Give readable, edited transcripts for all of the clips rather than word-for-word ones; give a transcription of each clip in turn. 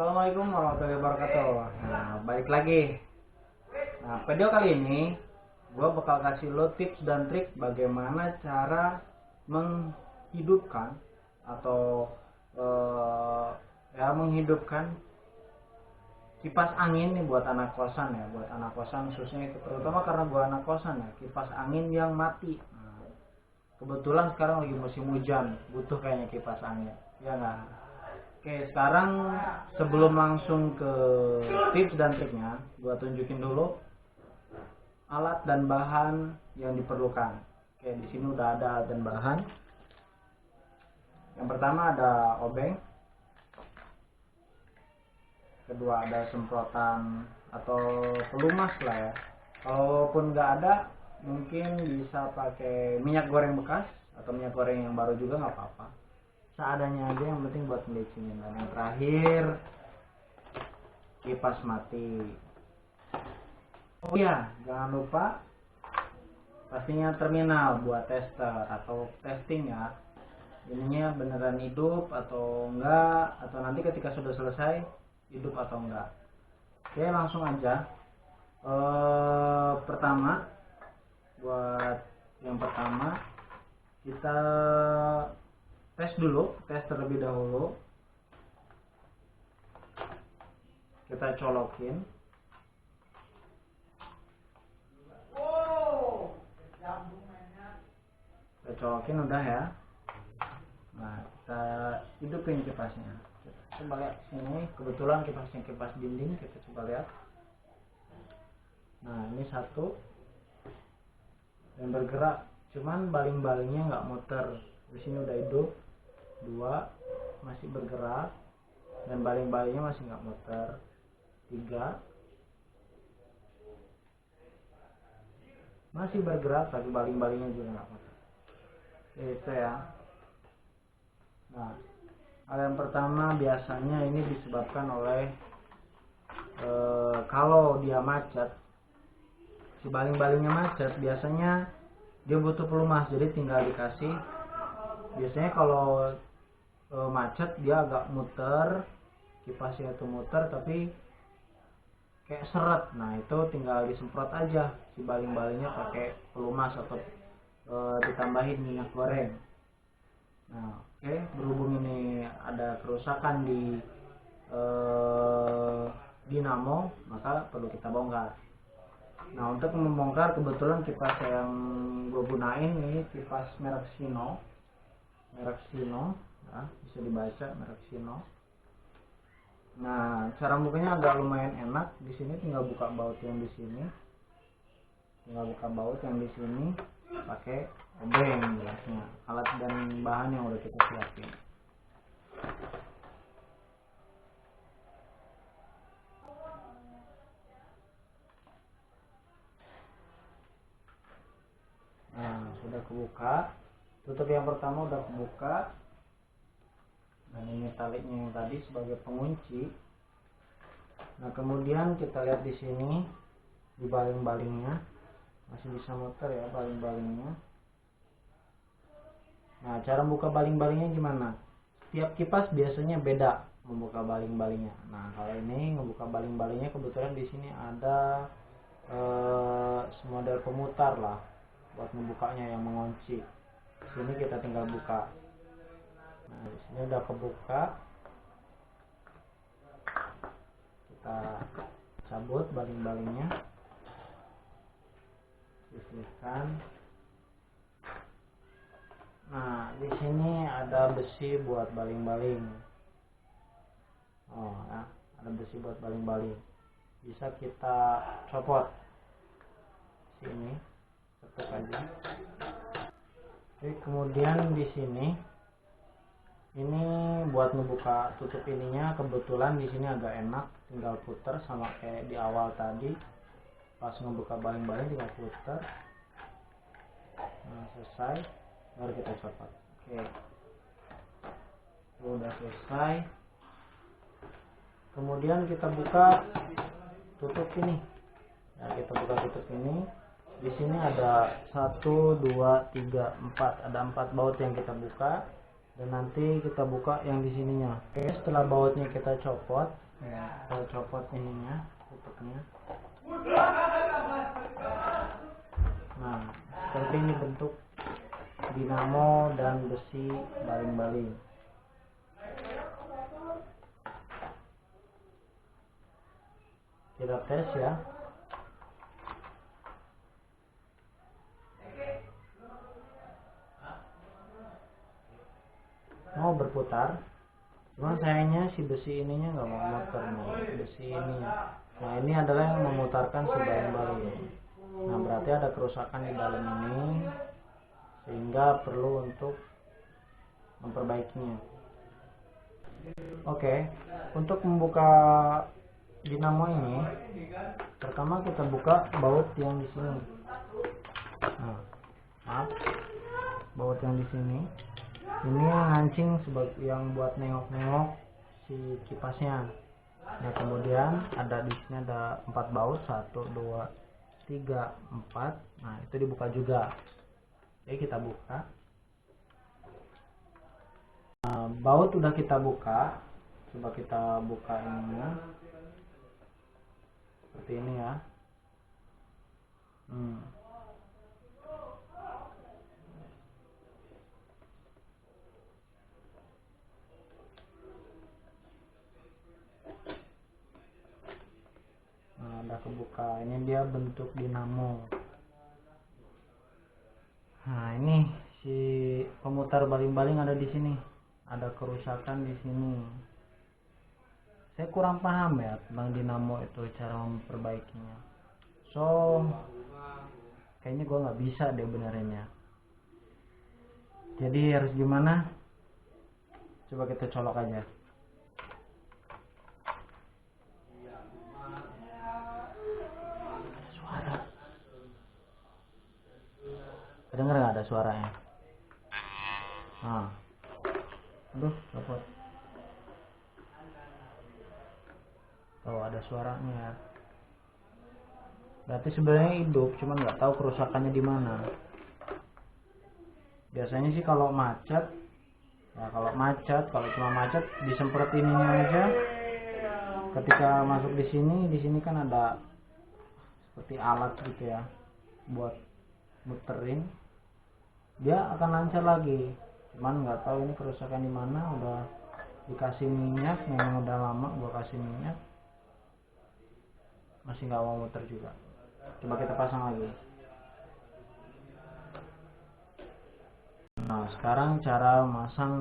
Assalamualaikum warahmatullahi wabarakatuh. Nah, balik lagi. Nah, video kali ini gue bakal kasih lo tips dan trik bagaimana cara menghidupkan atau menghidupkan kipas angin nih buat anak kosan ya, buat anak kosan khususnya itu, terutama karena gue anak kosan ya, kipas angin yang mati. Nah, kebetulan sekarang lagi musim hujan, butuh kayaknya kipas angin, ya nggak? Oke, sekarang sebelum langsung ke tips dan triknya, gua tunjukin dulu alat dan bahan yang diperlukan. Oke, di sini udah ada alat dan bahan. Yang pertama ada obeng, kedua ada semprotan atau pelumas lah ya. Kalaupun nggak ada, mungkin bisa pakai minyak goreng bekas atau minyak goreng yang baru juga nggak apa-apa. Seadanya aja, yang penting buat melicinin. Dan yang terakhir, kipas mati. Oh iya, jangan lupa pastinya terminal buat tester atau testing ya, ininya beneran hidup atau enggak, atau nanti ketika sudah selesai hidup atau enggak. Oke, langsung aja. Pertama, buat yang pertama kita tes terlebih dahulu. Kita colokin. Kita colokin udah ya. Nah, kita hidupin kipasnya. Kita coba lihat sini, kebetulan kipasnya kipas dinding, kita coba lihat. Nah, ini satu yang bergerak, cuman baling-balingnya nggak muter. Di sini udah hidup. Dua masih bergerak dan baling-balingnya masih nggak muter. Tiga masih bergerak tapi baling-balingnya juga nggak muter. Itu ya. Nah, hal yang pertama biasanya ini disebabkan oleh kalau dia macet, si baling-balingnya macet, biasanya dia butuh pelumas, jadi tinggal dikasih. Biasanya kalau macet dia agak muter, kipasnya itu muter tapi kayak seret. Nah, itu tinggal disemprot aja si baling-balingnya pakai pelumas atau ditambahin minyak goreng. Nah, oke, berhubung ini ada kerusakan di dinamo, maka perlu kita bongkar. Nah, untuk membongkar, kebetulan kipas yang gue gunain ini kipas merek Sino, ya, bisa dibaca merek Sino. Nah, cara bukanya agak lumayan enak. Di sini tinggal buka baut yang di sini, pakai obeng jelasnya, alat dan bahan yang udah kita siapin. Nah, sudah kebuka, tutup yang pertama udah kebuka, dan ini taliknya yang tadi sebagai pengunci. Nah, kemudian kita lihat di sini di baling-balingnya masih bisa muter ya baling-balingnya. Nah, cara membuka baling-balingnya gimana? Setiap kipas biasanya beda membuka baling-balingnya. Nah, kalau ini membuka baling-balingnya, kebetulan di sini ada model pemutar lah buat membukanya yang mengunci. Sini kita tinggal buka. Nah, di sini udah kebuka. Kita cabut baling-balingnya, sisihkan. Nah, di sini ada besi buat baling-baling. Oh, ya, ada besi buat baling-baling. Bisa kita copot sini, ketuk aja. Oke, kemudian di sini ini buat membuka tutup ininya, kebetulan di sini agak enak, tinggal puter sama kayak di awal tadi. Pas ngebuka baling-baling tinggal puter. Nah, selesai, baru kita copot. Oke, udah selesai. Kemudian kita buka tutup ini. Nah, kita buka tutup ini. Di sini ada 1, 2, 3, 4. Ada 4 baut yang kita buka. dan nanti kita buka yang di sininya. Oke, setelah bautnya kita copot, kita copot ininya, tutupnya. Nah, seperti ini bentuk dinamo dan besi baling-baling. Kita tes ya. Mau berputar, cuma sayangnya si besi ininya nggak mau muter nih, besi ini. Nah, ini adalah yang memutarkan si baling-baling. Nah, berarti ada kerusakan di dalam ini sehingga perlu untuk memperbaikinya. Oke, untuk membuka dinamo ini, pertama kita buka baut yang di sini. Nah, maaf, baut yang di sini. Ini yang ngancing sebagai yang buat nengok-nengok si kipasnya. Nah, kemudian ada di sini ada 4 baut, 1 2 3 4. Nah, itu dibuka juga. Oke, kita buka. Nah, baut udah kita buka. Coba kita buka ininya. Seperti ini ya. Nah, udah kebuka. Ini dia bentuk dinamo. Nah, ini si pemutar baling-baling ada di sini. Ada kerusakan di sini. Saya kurang paham ya tentang dinamo itu, cara memperbaikinya. So, kayaknya gue nggak bisa deh benerinnya. Jadi harus gimana? Coba kita colok aja. Suara. Dengar nggak ada suaranya? Nah, aduh, dapat. Oh, ada suaranya ya. Berarti sebenarnya hidup, cuman nggak tahu kerusakannya di mana. Biasanya sih kalau macet, ya kalau cuma macet disemprot ininya aja. Ketika masuk di sini kan ada seperti alat gitu ya, buat muterin, dia akan lancar lagi. Cuman nggak tahu ini kerusakan di mana. Udah dikasih minyak, memang udah lama gua kasih minyak, masih nggak mau muter juga. Coba kita pasang lagi. Nah, sekarang cara masang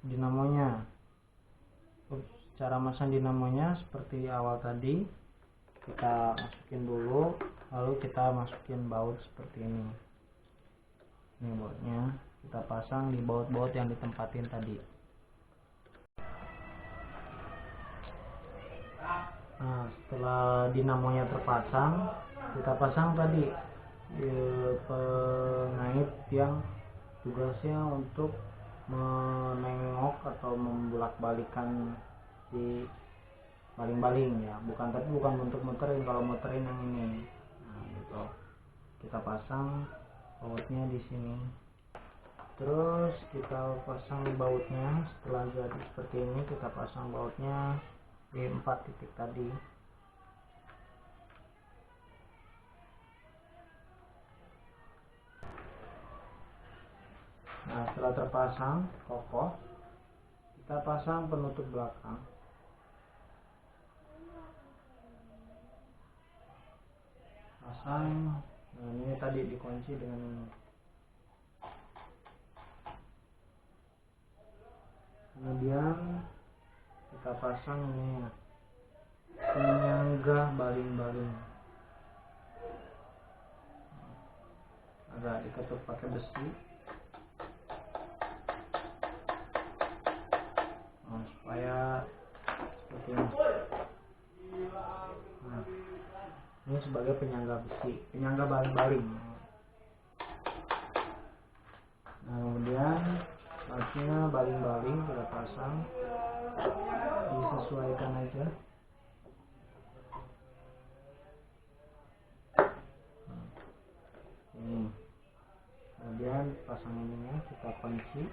dinamonya. Cara masang dinamonya seperti awal tadi, kita masukin dulu, lalu kita masukin baut seperti ini. Ini bautnya kita pasang di baut-baut yang ditempatin tadi. Nah, setelah dinamonya terpasang, kita pasang tadi pengait yang tugasnya untuk menengok atau membalik-balikan si baling-baling ya, bukan untuk muterin. Kalau muterin yang ini. Nah, gitu. Kita pasang bautnya di sini. Terus kita pasang bautnya. Setelah jadi seperti ini, kita pasang bautnya di 4 titik tadi. Nah, setelah terpasang kokoh, kita pasang penutup belakang. Pasang. Nah, ini tadi dikunci dengan ini. Kemudian kita pasang ini penyangga baling-baling. Agak diketuk pakai besi. Nah, supaya seperti ini. Nah, ini sebagai penyangga besi, penyangga baling-baling. Nah, kemudian akhirnya baling-baling kita pasang, disesuaikan aja. Ini kemudian pasang ininya kita kunci.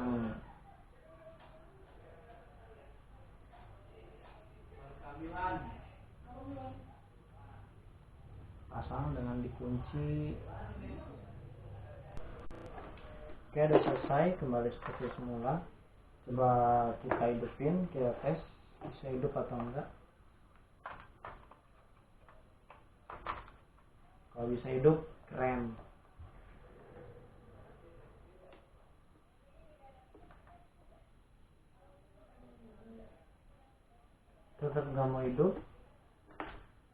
angin. Pasang dengan dikunci. Oke, udah selesai, kembali seperti semula. Coba kita hidupin, kita tes bisa hidup atau enggak. Kalau bisa hidup, keren. Tetap nggak mau hidup,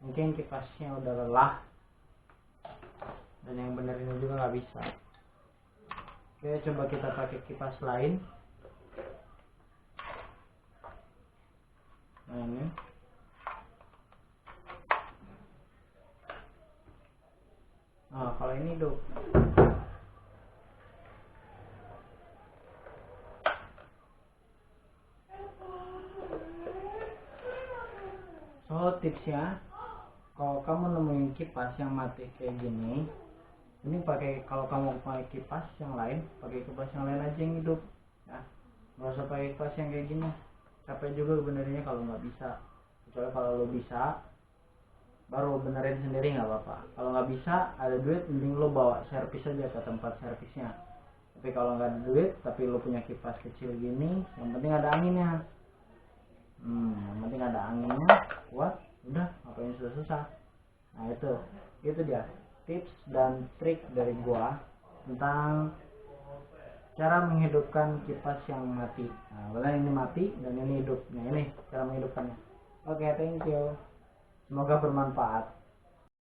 mungkin kipasnya udah lelah, dan yang bener ini juga nggak bisa. Oke, coba kita pakai kipas lain. Nah ini. Nah kalau ini hidup. So tipsnya, kalau kamu nemuin kipas yang mati kayak gini, ini pakai, kalau kamu pakai kipas yang lain, pakai kipas yang lain aja yang hidup ya, nggak usah pakai kipas yang kayak gini. Capek juga benernya kalau nggak bisa. Kecuali kalau lo bisa, baru benerin sendiri nggak apa-apa. Kalau nggak bisa, ada duit, mending lo bawa servis aja ke tempat servisnya. Tapi kalau nggak ada duit tapi lo punya kipas kecil gini, yang penting ada anginnya. Yang penting ada anginnya kuat, udah, ngapain susah-susah. Nah itu dia tips dan trik dari gua tentang cara menghidupkan kipas yang mati. Nah, karena ini mati dan ini hidup. Nah, ini cara menghidupkannya. Oke, thank you. Semoga bermanfaat.